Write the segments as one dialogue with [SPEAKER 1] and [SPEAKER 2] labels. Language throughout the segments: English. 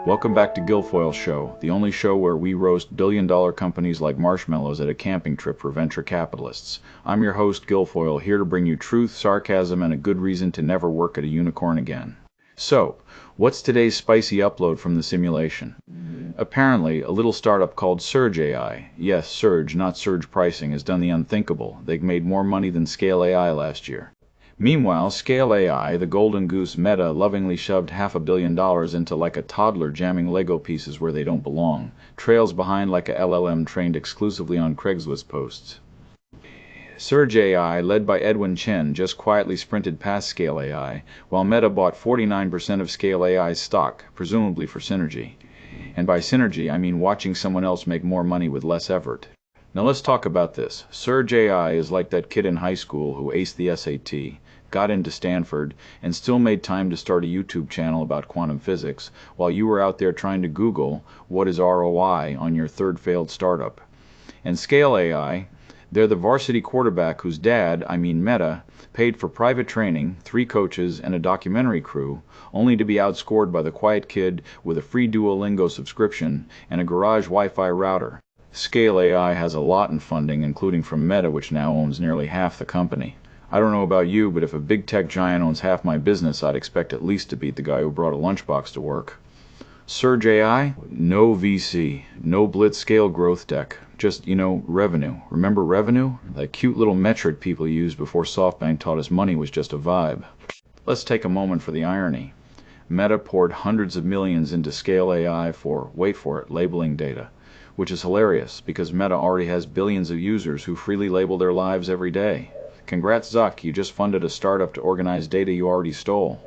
[SPEAKER 1] Welcome back to Gilfoyle Show, the only show where we roast billion-dollar companies like marshmallows at a camping trip for venture capitalists. I'm your host, Gilfoyle, here to bring you truth, sarcasm, and a good reason to never work at a unicorn again. So, what's today's spicy upload from the simulation? Apparently, a little startup called Surge AI, yes, Surge, not surge pricing, has done the unthinkable. They've made more money than Scale AI last year. Meanwhile, Scale AI, the golden goose Meta, lovingly shoved $500 million into like a toddler jamming Lego pieces where they don't belong, trails behind like a LLM trained exclusively on Craigslist posts. Surge AI, led by Edwin Chen, just quietly sprinted past Scale AI, while Meta bought 49% of Scale AI's stock, presumably for synergy. And by synergy, I mean watching someone else make more money with less effort. Now let's talk about this. Surge AI is like that kid in high school who aced the SAT, got into Stanford, and still made time to start a YouTube channel about quantum physics, while you were out there trying to Google what is ROI on your third failed startup. And Scale AI, they're the varsity quarterback whose dad, I mean Meta, paid for private training, 3 coaches, and a documentary crew, only to be outscored by the quiet kid with a free Duolingo subscription and a garage Wi-Fi router. Scale AI has a lot in funding, including from Meta, which now owns nearly half the company. I don't know about you, but if a big tech giant owns half my business, I'd expect at least to beat the guy who brought a lunchbox to work. Surge AI? No VC, no blitz scale growth tech, just, revenue. Remember revenue? That cute little metric people used before SoftBank taught us money was just a vibe. Let's take a moment for the irony. Meta poured hundreds of millions into Scale AI for, wait for it, labeling data, which is hilarious because Meta already has billions of users who freely label their lives every day. Congrats, Zuck, you just funded a startup to organize data you already stole.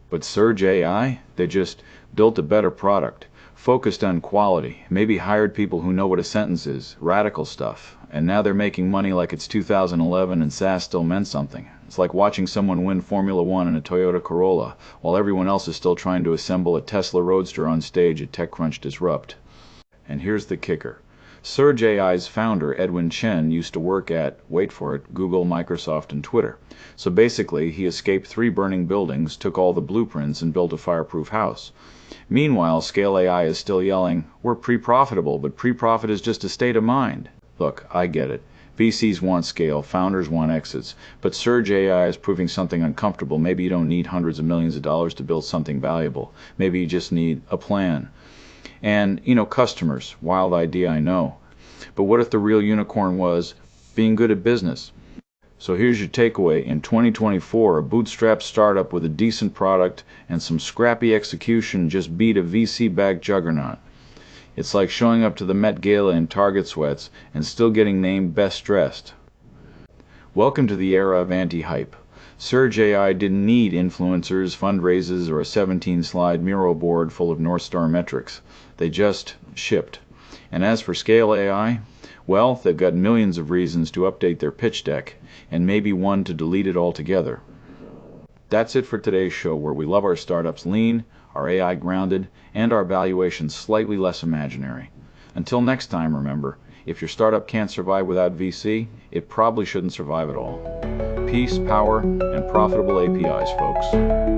[SPEAKER 1] But Surge AI? They just built a better product, focused on quality, maybe hired people who know what a sentence is, radical stuff, and now they're making money like it's 2011 and SaaS still meant something. It's like watching someone win Formula One in a Toyota Corolla, while everyone else is still trying to assemble a Tesla Roadster on stage at TechCrunch Disrupt. And here's the kicker. Surge AI's founder, Edwin Chen, used to work at, wait for it, Google, Microsoft, and Twitter. So basically, he escaped 3 burning buildings, took all the blueprints, and built a fireproof house. Meanwhile, Scale AI is still yelling, we're pre-profitable, but pre-profit is just a state of mind. Look, I get it. VCs want scale, founders want exits, but Surge AI is proving something uncomfortable. Maybe you don't need hundreds of millions of dollars to build something valuable. Maybe you just need a plan. And, customers. Wild idea, I know. But what if the real unicorn was being good at business? So here's your takeaway. In 2024, a bootstrapped startup with a decent product and some scrappy execution just beat a VC-backed juggernaut. It's like showing up to the Met Gala in Target sweats and still getting named Best Dressed. Welcome to the era of anti-hype. Surge AI didn't need influencers, fundraisers, or a 17-slide mural board full of North Star metrics. They just shipped. And as for Scale AI, well, they've got millions of reasons to update their pitch deck, and maybe one to delete it altogether. That's it for today's show, where we love our startups lean, our AI grounded, and our valuations slightly less imaginary. Until next time, remember, if your startup can't survive without VC, it probably shouldn't survive at all. Peace, power, and profitable APIs, folks.